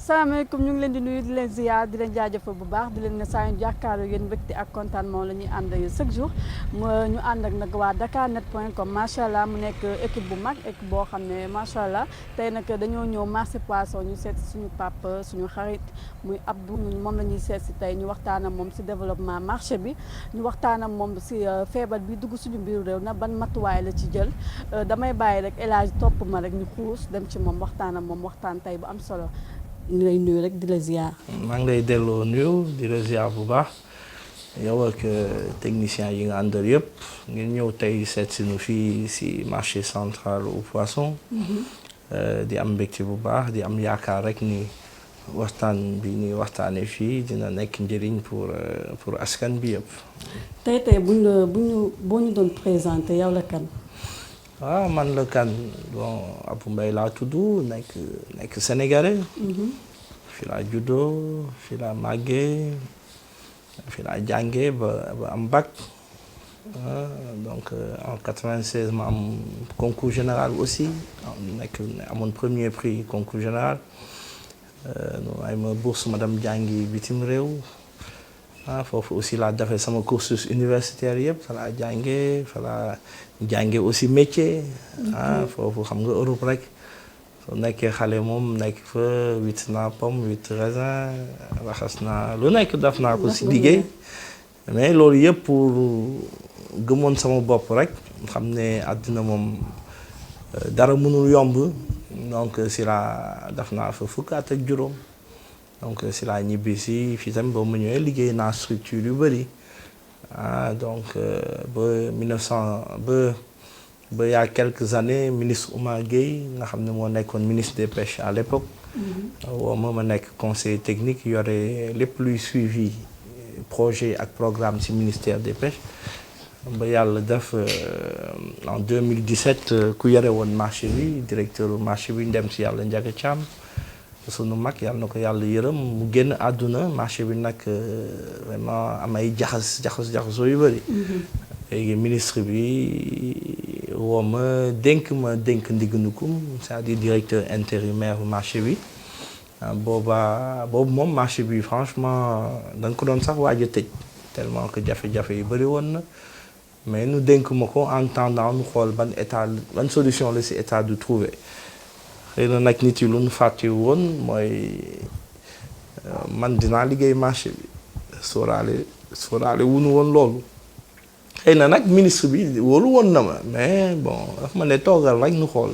asalaamaaleykum ñu ngi leen di nuyu di leen ziar di leen jaajëfal bu baax di leen ne saa yu jàkkaarloo yéen mbégte ak kontaan moom la ñuy ànd chaque jour ñu ànd ak nag waa dakarnet.com macha allah mu nekk équipe bu mag équipe boo xam ne macha allah tey nag dañoo ñëw marché poisson ñu seet si suñu papa suñu xarit muy Abdou moom la ñuy seet si tey ñu waxtaan ak moom si développement marché bi ñu waxtaan ak moom si feebar bi dugg suñu biir réew na ban matuwaay la ci jël damay bàyyi rek El Hadj topp ma rek ñu xuus dem ci moom waxtaan ak moom waxtaan tey bu am solo. ñu lay nuyu rek di la ziar. maa ngi lay delloo nuyu di la ziar bu baax yow ak technicien yi nga àndal yëpp ngeen ñëw tey seet si nu fii si marché central au poisson. di am mbégte bu baax di am yaakaar rek ni waxtaan bi ni waxtaanee fii dina nekk njëriñ pour askan bi yëpp. tey boo ñu doon présenté yow la kan. man la kan bon Abou Mbaye laa tudd nekk sénégalais. fi laa juddoo fi laa màggee fi laa jàngee ba am bac donc en 96 ma am concours général aussi amoon premier prix concours général ay ma bourse ma dem jàngi bitim réew. foofu aussi laa defee sama cursus universitaire yëpp fa laa jàngee aussi métier. foofu xam nga Europe rek soo nekkee xale moom nekk fa witt naa pomme witt raisin raxas naa lu nekk def naa ko si liggéey mais loolu yëpp pour gëmoon sama bopp rek xam ne àddina moom dara mënul yomb donc si laa def naa fa fukk at ak juróom. donc si laa ñibbi si fii tamit boo ma ñëwee liggéey naa structure yu bëri donc ba 1900 ba y a quelques années ministre Oumar Gueye nga xam ne moo nekkoon ministre des pêches à l'époque woo ma nekk conseiller technique yore lépp luy suivi projet ak programme si ministère des pêches ba yàlla def en 2017 ku yore woon marché bi directeur marché bi ndem si yàlla Ndiaga Thiam sunu mag yàlla na ko yàlla yërëm mu génn àdduna marché bi nag vraiment am ay jaxasoo yu bëri. léegi ministre bi woo ma dénk ndigganukum c'est-à-dire directeur intérimaire marché bi boobu moom marché bi franchement da nga ko doon sax waaj a tëj tellement que jafe-jafe yu bëri woon na mais nu dénk ma ko en attendant nu xool ban solution la si état du trouver. xëy na nag nit yi lu ñu fàtte woon mooy man dinaa liggéey marché bi sóoraale wunu woon loolu xëy na nag ministre bi wóolu woon na ma mais bon daf ma ne toogal rek nu xool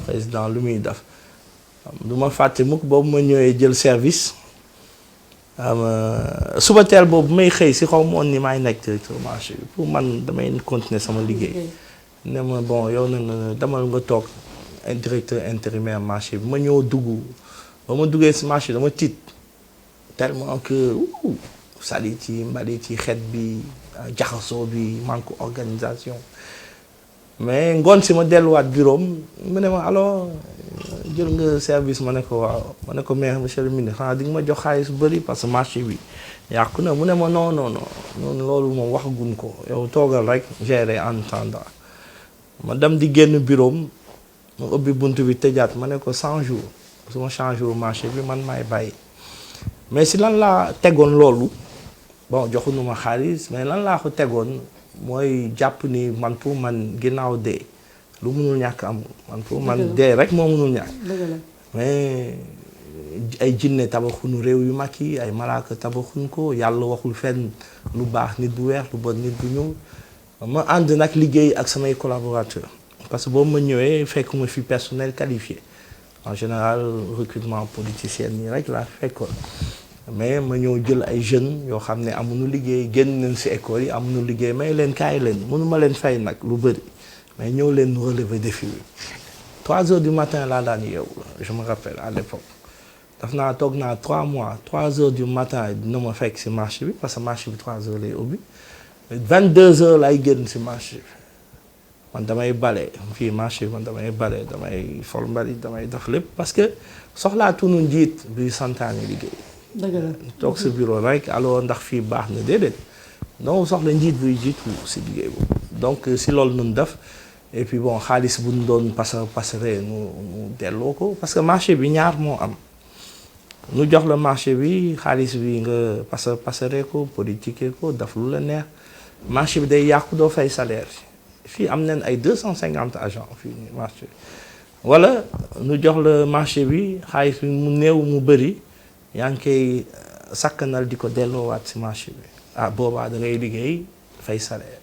président lu muy def du ma fàtte mukk boobu ma ñëwee jël service suba teel boobu may xëy si xaw ma woon ni maay nekk directeur marché bi pour man damay continuer sama liggéey ne ma bon yow na demal nga toog directeur intérimaire marché bi ma ñëw dugg ba ma duggee si marché dama tiit tellement que salit yi mbalit yi xet bi jaxasoo bi manque organisation mais ngoon si ma delluwaat bureau mu ne ma alors jël nga service ma ne ko waaw ma ne ko mais monsieur le ministre xanaa di nga ma jox xaalis bu bëri parce que marché bi yàqu na mu ne ma non loolu moom waxaguñ ko yow toogal rek gérer en attendant ma dem di génn bureau ma ubbi bunt bi tëjaat ma ne ko 100 jours su ma changé wu marché bi man maay bàyyi mais si lan laa tegoon loolu bon joxuñu ma xaalis mais lan laa ko tegoon mooy jàpp ni man pour man ginnaaw dee lu mënul ñàkk amul man pour man dee rek moo mënul ñàkk mais ay jinne tabaxuñu réew yu mag yi ay malaaka tabaxuñu ko yàlla waxul fenn lu baax nit bu weex lu bon nit bu ñuul ma ànd nag liggéey ak samay collaborateurs parce que boobu ma ñëwee fekkuma fi personnel qualifié en général recrutement politicien nii rek laa fekkoon mais ma ñëw jël ay jeunes yoo xam ne amuñu liggéey génn nañ si école yi amuñu liggéey may leen kaay leen mënuma leen fay nag lu bëri mais ñëw leen nu relever défi bi 3 heures du matin laa daan yeewu je me rappelle à l'époque toog naa 3 mois 3 heures du matin dina ma fekk si marché bi parce que marché bi 3 heures lay ubbi 22 heures lay génn si marché bi man damay bale fii marché bi man damay bale damay fol mbali damay def lépp parce que soxlaatuñu njiit buy santaane liggéey. dëgg la toog sa bureau rek alors ndax fii baax na déedéet donc soxla njiit buy jiitu si liggéey boobu donc si loolu nun def et puis bon xaalis bu ñu doon passeree nu delloo ko parce que marché bi ñaar moo am nu jox la marché bi xaalis bi nga pasare ko politique ko daf lu la neex marché bi day yàqu doo fay salaire fii am nañ ay 250 agents fii nii marché bi wala nu jox la marché bi xaalis bi mu néew mu bëri yaa ngi koy sakkanal di ko delloowaat si marché bi ah boobaa da ngay liggéey fay salaire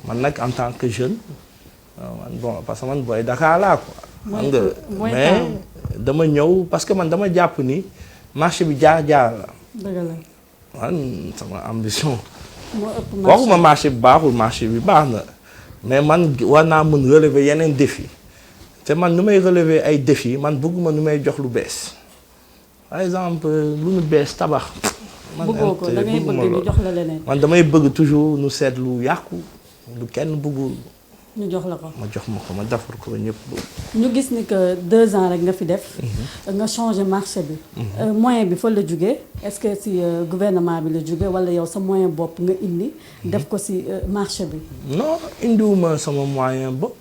man nag en tant que jeune man bon parce que man booy Dakar laa quoi. xam nga mais dama ñëw parce que man dama jàpp ni marché bi jaar-jaar la. dëgg la. man sama ambition. moo ëpp waxuma marché bi baaxul marché bi baax na mais man war naa mën relever yeneen défi te man nu may relever ay défi man bëgguma nu may jox lu bees par exemple lu nu bees tabax. man bëggoo ko da ngay bëgg ñu jox la leneen. man damay bëgg toujours nu seet lu yàqu lu kenn bëggul. ñu jox la ko. ma jox ma ko ma defar ko ñëpp. ñu gis ni que 2 ans rek nga fi def. nga changé marché bi. moyen bi fa la jógee est-ce que si gouvernement bi la jógee wala yow sa moyen bopp nga indi. def ko si marché bi. non indiwuma sama moyen bopp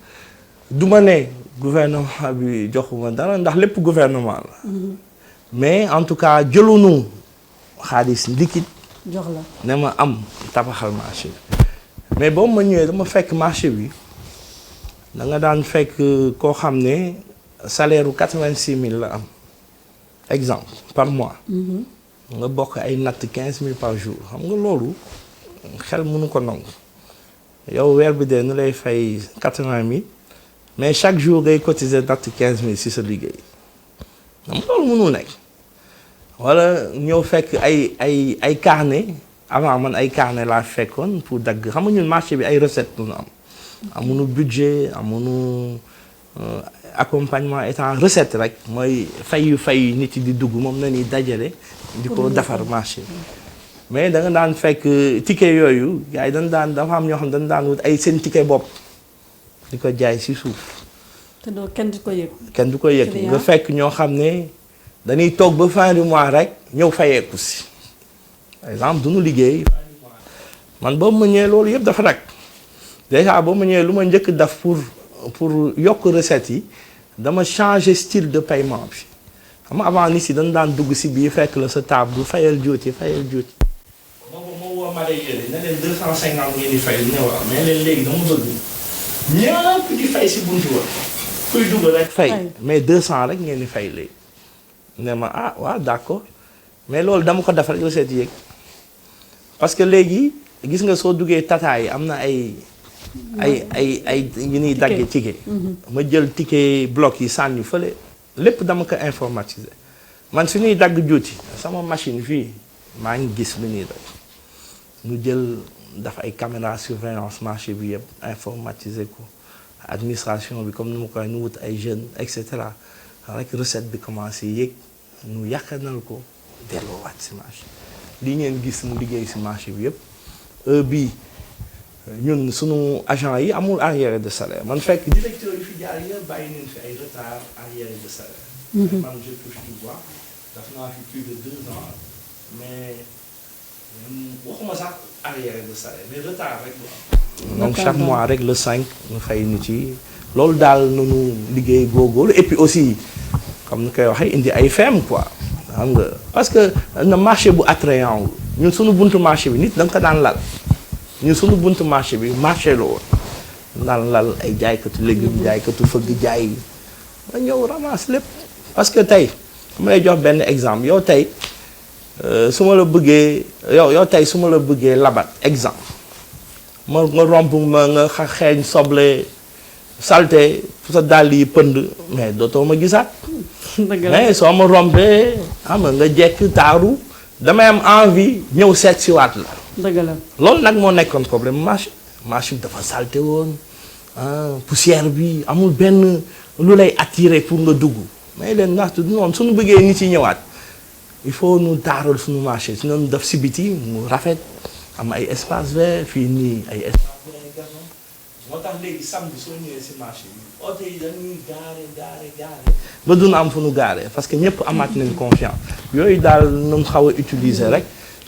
du ma ne gouvernement bi joxuma dara ndax lépp gouvernement la. mais en tout cas jëlunu xaalis liquide. jox la ne ma am tabaxal marché bi mais boobu ma ñëwee dama fekk marché bi. da nga daan fekk koo xam ne salaire u 86 000 la am exemple par mois. nga bokk ay natt 15 000 par jour xam nga loolu xel mënu ko nangu. yow weer bi de nu lay fay 80 000 mais chaque jour ngay cotiser natt 15 000 si sa liggéey xam nga loolu mënul nekk. wala ñëw fekk ay carnet avant man ay carnet laa fekkoon pour dagg xam nga ñun marché bi ay recettes lu am. amuñu budget amuñu accompagnement état recette rek mooy fay nit yi di dugg moom na ni dajale di ko defar marché mais da nga daan fekk ticket yooyu gars yi dafa am ñoo xam dañ daan wut ay seen ticket bopp di ko jaay si suuf. te doo kenn du ko yëg. kenn du ko yëg nga fekk ñoo xam ne dañuy toog ba fin du mois rek ñëw fayeeku si par exemple duñu liggéey man boobu ma ñëwee loolu yëpp dafa rek. déjà boo ma ñëwee lu ma njëkk def pour yokk recettes yi dama changer style de paiement bi xam nga avant nit si dañu daan dugg si biir fekk la sa table du fayal juuti. moo woo ma lay jëlee ne leen 250 ngeen di fay ne waaw mais leen léegi dama bëgg ñëpp di fay si buntu wa kuy dugg rek fay mais 200 rek ngeen di fay léegi ne ma ah waaw d'accord mais loolu dama ko def rek recette yéeg parce que léegi gis nga soo duggee tata yi am na ay yu ñuy daggee ticket ma jël ticket bloc yi sànni fële lépp dama ko informatiser man su ñuy dagg juuti sama machine fii maa ngi gis lu ñuy dagg ñu jël dafa ay caméra surveillance marché bi yëpp informatiser ko administration bi comme ni ma koy nu wut ay jeunes et cetera rek recette bi commencé yéeg ñu yàqanal ko delloowaat si marché li ngeen gis mu liggéey si marché bi yëpp bii ñun sunu agent yi amul arriéré de salaire man fekk directeur yi fi jaar yëpp bàyyi nañ fi ay retard arriéré de salaire. man je touche du bois daf naa fi plus de 2 ans mais waxuma sax arriéré de salaire mais retard rek la. donc chaque mois rek le 5 ñu fay nit yi loolu daal nunu liggéey góorgóorlu et puis aussi comme ni koy waxee indi ay feem quoi xam nga parce que na marché bu attrayant ñun sunu buntu marché bi nit da nga ko daan lal. ñun suñu buntu marché bi marché la woon naan lal ay jaaykatu légumes jaaykatu fëgg jaay nga ñëw ramasse lépp parce que tey ma lay jox benn exemple yow tey su ma la bëggee yow tey su ma la bëggee labat exemple ma nga romb ma nga xeeñ soble salté sa dàll yi pënd mais dootoo ma gisaat mais soo ma rombee xam nga jekk taaru damay am envie ñëw seet si waat la dëgg la loolu nag moo nekkoon problème marché bi dafa salté woon poussière bi amul benn lu lay attiré pour nga dugg mais leen ndaxte noonu suñu bëggee nit yi ñëwaat il faut ñu taaral suñu marché si noonu def si biti mu rafet am ay espace vert fii nii ay espace vert gazon moo tax léegi samedi soo ñëwee si marché bi oto yi dañuy gaare ba duna am fu ñu gaare parce que ñëpp amaat nañ confiance yooyu daal ñu xaw a utiliser rek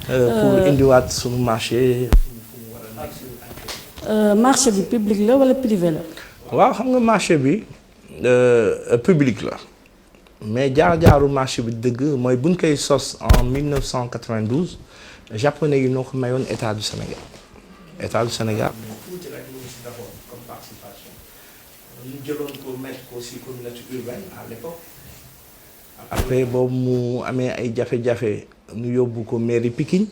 pour indiwaat suñu marché. marché bi public la wala privé la. waaw xam nga marché bi public la mais jaar-jaaru marché bi dëgg mooy buñ koy sos en 1992 japonais yi ñoo ko mayoon état du Sénégal état du Sénégal. tuuti rek lu si defoon comme participation ñu jëloon ko mettre ko si communauté urbaine à l'époque. après boobu mu amee ay jafe-jafe ñu yóbbu ko mairie Pikine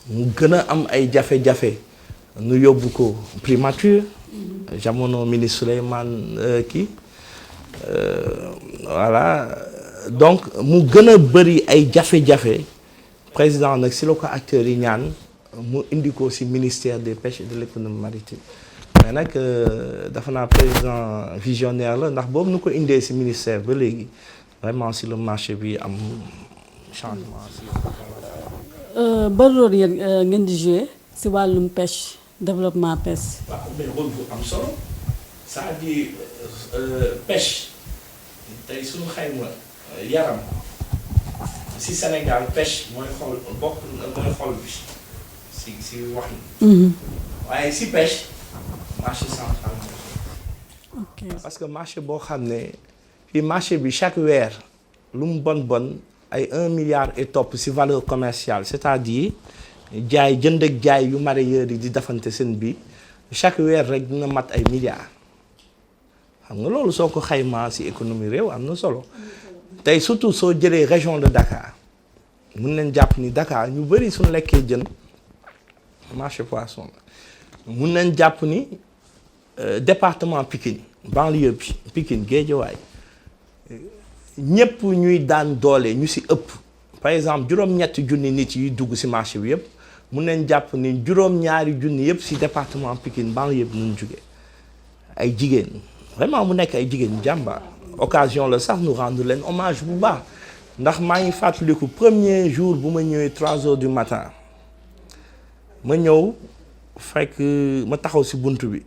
mu gën a am ay jafe-jafe ñu yóbbu ko primature jamono ministre Souleymane kii voilà donc mu gën a bëri ay jafe-jafe président nag si la ko acteurs yi ñaan mu indi ko si ministère des pêches et de l'économie maritime mais nag dafa naa président visionnaire la ndax boobu nu ko indee si ministère ba léegi vraiment si le marché bi am changement si ban rôle yéen ngeen di jouer si wàllum pêche développement pêche. waaw mais rôle bu am solo c'est-à-dire pêche tey suñu xayma yaram si Sénégal pêche mooy xool bokk mooy xool bi si wax yi waaye si pêche marché central ok parce que marché boo xam ne fii marché bi chaque weer lu mu bon ay 1 milliard et topp si valeur commerciale c'est-à-dire jaay jënd ak jaay yu mareyeurs yi di defante seen bi chaque weer rek dina mat ay milliards xam nga loolu soo ko xaymaa si économie réew am na solo tey surtout soo jëlee région de Dakar mun nañ jàpp ni Dakar ñu bëri suñu lekkee jën marché poisson la mun nañ jàpp ni département Pikine banlieue bi Pikine Guédiawaye ñëpp ñuy daan doole ñu si ëpp par exemple juróom-ñetti junni nit yi dugg si marché bi yëpp mun nañ jàpp ni juróom-ñaari junni yëpp si département Pikine banlieue bi ñu jógee ay jigéen vraiment mu nekk ay jigéen jàmbaar occasion la sax nu rendre leen hommage bu baax ndax maa ngi fàttaliku premier jour bu ma ñëwee 3 heures du matin ma ñëw fekk ma taxaw si bunt bi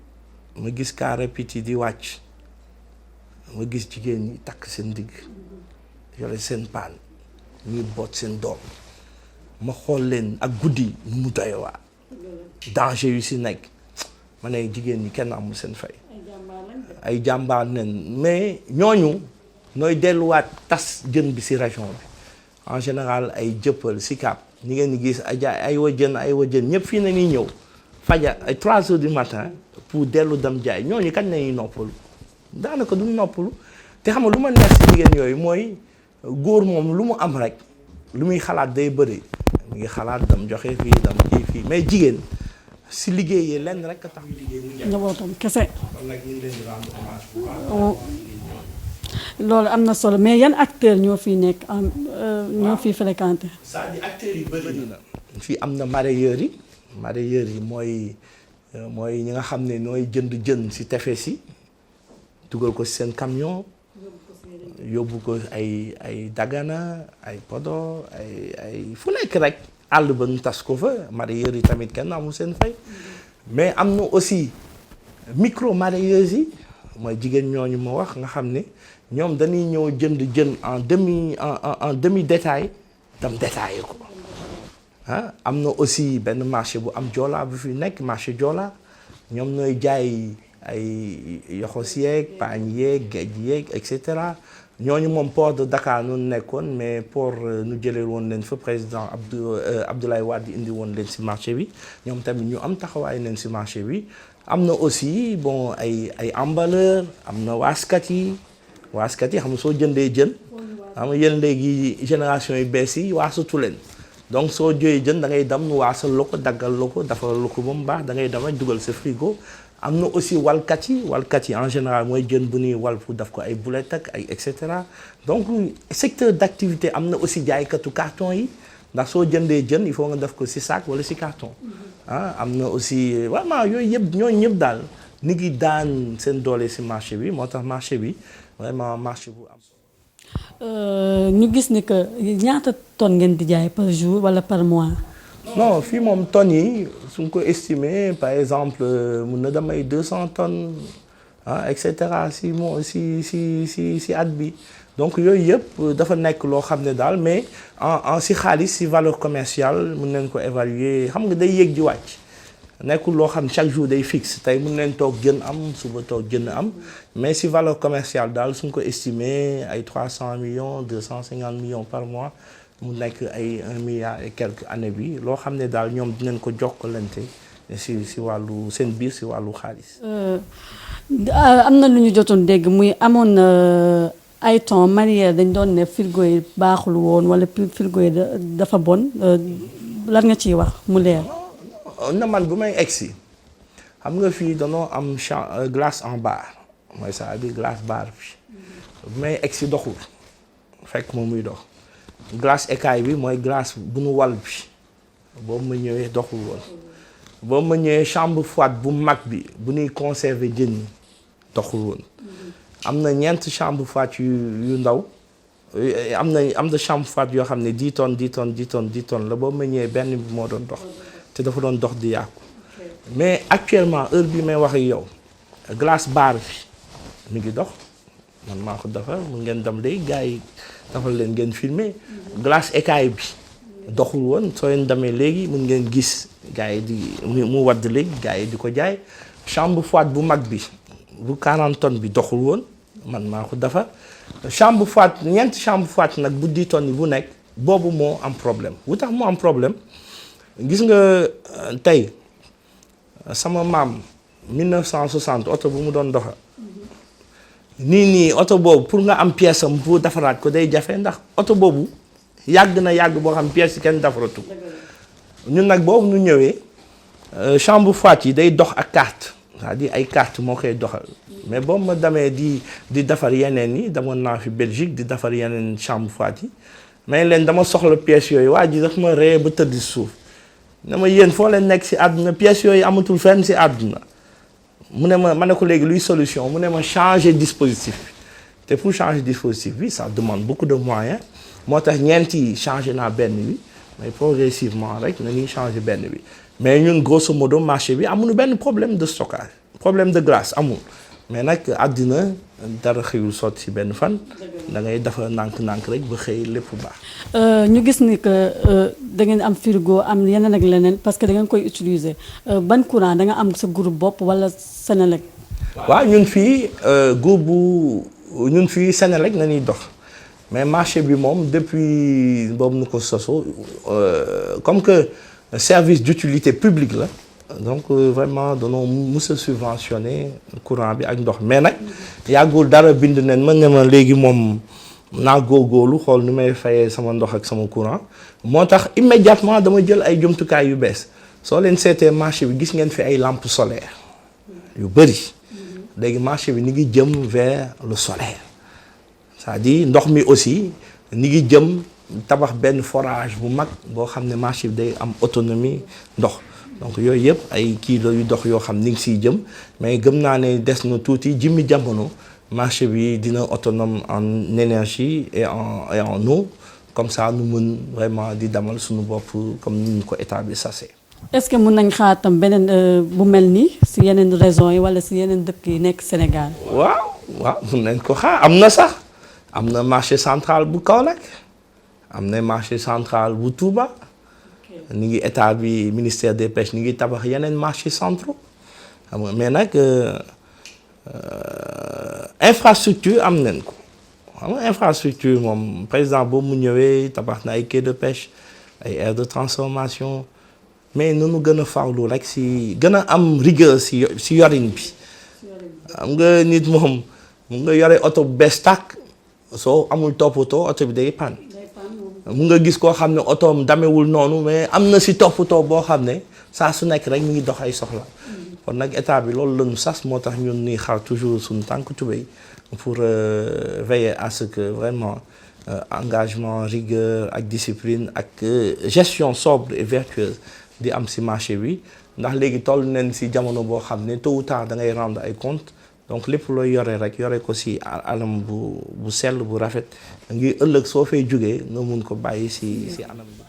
ma gis car rapide yi di wàcc ma gis jigéen ñi takk seen digg yore seen paan ñuy boot seen doom ma xool leen ak guddi nu mu doy waa danger yu si nekk ma ne jigéen ñi kenn amul seen fay ay jàmbaar nen mais ñooñu nooy delluwaat tas jën bi si région bi en général ay jëppal Sicap ñi ngeen di gis ay wa jën ñëpp fii na ñuy ñëw faja ay 3 heures du matin pour dellu dem jaay ñooñu kañ nañuy noppalu daanaka du noppalu te xam nga lu ma neex si jigéen yooyu mooy góor moom lu mu am rek lu muy xalaat day bëri mu ngi xalaat dam joxe fii dam kii fii mais jigéen si liggéeyee lenn rek a tax liggéey mu njëkk. njabootam kese. kon nag ñu ngi leen di rendre hommage bu baax. loolu am na solo mais yan acteurs ñoo fiy nekk ñoo fiy fréquenté. c'est-à-dire acteurs yi bëri na. fii am na mareyeurs yi. mareyeurs yi mooy ñi nga xam ne nooy jënd jën si tefes yi dugal ko si seen camion yóbbu ko ay Dagana ay Podor ay fu nekk rek àll ba ñu tas ko fa mareyeurs yi tamit kenn amul seen fay mais am na aussi micro mareyeurs yi mooy jigéen ñooñu ma wax nga xam ne ñoom dañuy ñëw jënd jën en demi détail dam détaillé ko ah am na aussi benn marché bu am Joola bu fi nekk marché Joola ñoom ñooy jaay ay yoxos yeeg paañ yeeg géej yeeg et cetera ñooñu moom port de Dakar noonu nekkoon mais port nu jëlee woon leen fa président Abdoulaye Wade indi woon leen si marché bi ñoom tamit ñu am taxawaay leen si marché bi am na aussi bon ay emballeur am na waaskat yi xam nga soo jëndee jën xam nga yéen léegi génération yu bees yi waasatu leen donc soo jëyee jën da ngay dem nu waasal la ko daggal la ko defal la ko ba mu baax da ngay dem rek dugal sa frigo am na aussi walkat yi en général mooy jën bu ñuy wal pour def ko ay boulettes ak ay et cetera donc secteur d'activité am na aussi jaaykatu carton yi ndax soo jëndee jën il faut nga def ko ci sac wala ci carton ah am na aussi vraiment yooyu yëpp ñooñu ñëpp daal ni ngi daan seen doole ci marché bi moo tax marché bi vraiment marché bu am. ñu gis ni que ñaata tonnes ngeen di jaay par jour wala par mois. non fii moom tonnes yi suñ ko estimé par exemple mun na dem ay 200 tonnes ah et cetera si at bi donc yooyu yëpp dafa nekk loo xam ne daal mais en si xaalis si valeur commerciale mun nañ ko évaluer xam nga day yéeg di wàcc nekkul loo xam chaque jour day fixe tey mun leen toog jën am suba toog jën am mais si valeur commerciale daal suñ ko estimé ay 300 millions 250 millions par mois mu nekk ay 1 milliard et quelques année bi loo xam ne daal ñoom dinañ ko jokkalante si wàllu seen biir si wàllu xaalis. am na lu ñu jotoon dégg muy amoon ay temps manière dañ doon ne frigo yi baaxul woon wala frigo yi dafa bon lan nga ciy wax mu leer. na man bu may egsi xam nga fii danoo am glace en bar mooy ça bi glace bar bi bu may egsi doxul fekk moom muy dox glace écaille bi mooy glace bu nu wal bi boobu ma ñëwee doxul woon boobu ma ñëwee chambre froide bu mag bi bu ñuy conserver jën yi doxul woon am na ñeent chambre froide yu ndaw am na chambre froide yoo xam ne 10 tonnes 10 tonnes 10 tonnes 10 tonnes la boobu ma ñëwee benn bi moo doon dox te dafa doon dox di yàqu mais actuellement heure bi may wax ak yow glace bar bi mi ngi dox man maa ko defar mun ngeen dem léegi gars yi dafal leen ngeen filmer glace écaille bi doxul woon soo leen demee léegi mun ngeen gis gars yi di mu wadd léegi gars yi di ko jaay chambre froide bu mag bi bu 40 tonnes bi doxul woon man maa ko defar chambre froide ñeenti chambre froide nag bu 10 tonnes yi bu nekk boobu moo am problème wu tax moo am problème gis nga tey sama maam 1960 oto bu mu doon doxa nii oto boobu pour nga am pièce am pour defaraat ko day jafe ndax oto boobu yàgg na yàgg boo xam pièce yi kenn defaratu ñun nag boobu ñu ñëwee chambre froide yi day dox ak carte c'est-à-dire ay carte moo koy doxal mais boobu ma demee di defar yeneen yi demoon naa fi Belgique di defar yeneen chambre froide yi mais leen dama soxla pièces yooyu waa ji daf ma ree ba tëdd suuf ne ma yéen foo leen nekk si àdduna pièces yooyu amatul fenn si àdduna mu ne ma ne ko léegi luy solution mu ne ma changer dispositif bi te pour changer dispositif bi ça demande beaucoup de moyens moo tax ñeenti changer naa benn bi mais progressivement rek na ñuy changer benn bi mais ñun grosso modo marché bi amuñu benn problème de stockage problème de glace amul mais nag àddina dara xëyul sotti si benn fan da ngay dafa nànk-nànk rek ba xëy lépp baax. ñu gis ni que da ngeen am frigo am yeneen ak leneen parce que da ngeen koy utiliser ban courant da nga am sa groupe bopp wala Senelec. waaw ñun fii groupe bu ñun fii Senelec na ñuy dox mais marché bi moom depuis boobu nu ko sosoo comme que service d'utilité publique la. donc vraiment danoo mës a subventionné courant bi ak ndox mais nag yàggul dara bind nañ ma ne ma léegi moom naa góorgóorlu xool ni may fayee sama ndox ak sama courant moo tax immédiatement dama jël ay jumtukaay yu bees soo leen seetee marché bi gis ngeen fi ay lampes solaires yu bëri léegi marché bi ni ngi jëm vers le solaire c'est-à-dire ndox mi aussi ni ngi jëm tabax benn forage bu mag boo xam ne marché bi day am autonomie ndox donc yooyu yëpp ay kii la yu dox yoo xam ni ngi siy jëm mais gëm naa ne des na tuuti jimmi jamono marché bi dina autonome en énergie et en eau comme ça nu mën vraiment di demal suñu bopp comme ni ñu ko état bi sasee. est-ce que mën nañ xaar tam beneen bu mel nii si yeneen régions yi wala si yeneen dëkk yi nekk Sénégal. waaw mën nañ ko xaar am na sax am na marché central bu Kaolack am na marché central bu Touba. ni ngi état bi ministère des pêches ni ngi tabax yeneen marchés centraux xam nga mais nag infrastructure am nañ ko xam nga infrastructure moom président boobu mu ñëwee tabax na ay quai de pêche ay aires de transformation mais nunu gën a farlu rek si gën a am rigueur si yorin bi xam nga nit moom mu nga yore oto bu bees tàkk soo amul toppatoo oto bi day panne mu nga gis koo xam ne otoom damewul noonu mais am na si toppatoo boo xam ne saa su nekk rek mi ngi dox ay soxla kon nag état bi loolu lañu sas moo tax ñun ñuy xaar toujours suñu tànk tubéy pour veiller à ce que vraiment engagement rigueur ak discipline ak gestion sobre et vertueuse di am si marché bi ndax léegi toll nañ si jamono boo xam ne tôt ou tard da ngay rendre ay compte donc lépp looy yore rek yore ko si anam bu sell bu rafet ngir ëllëg soo fay jógee nga mun ko bàyyi si anam bi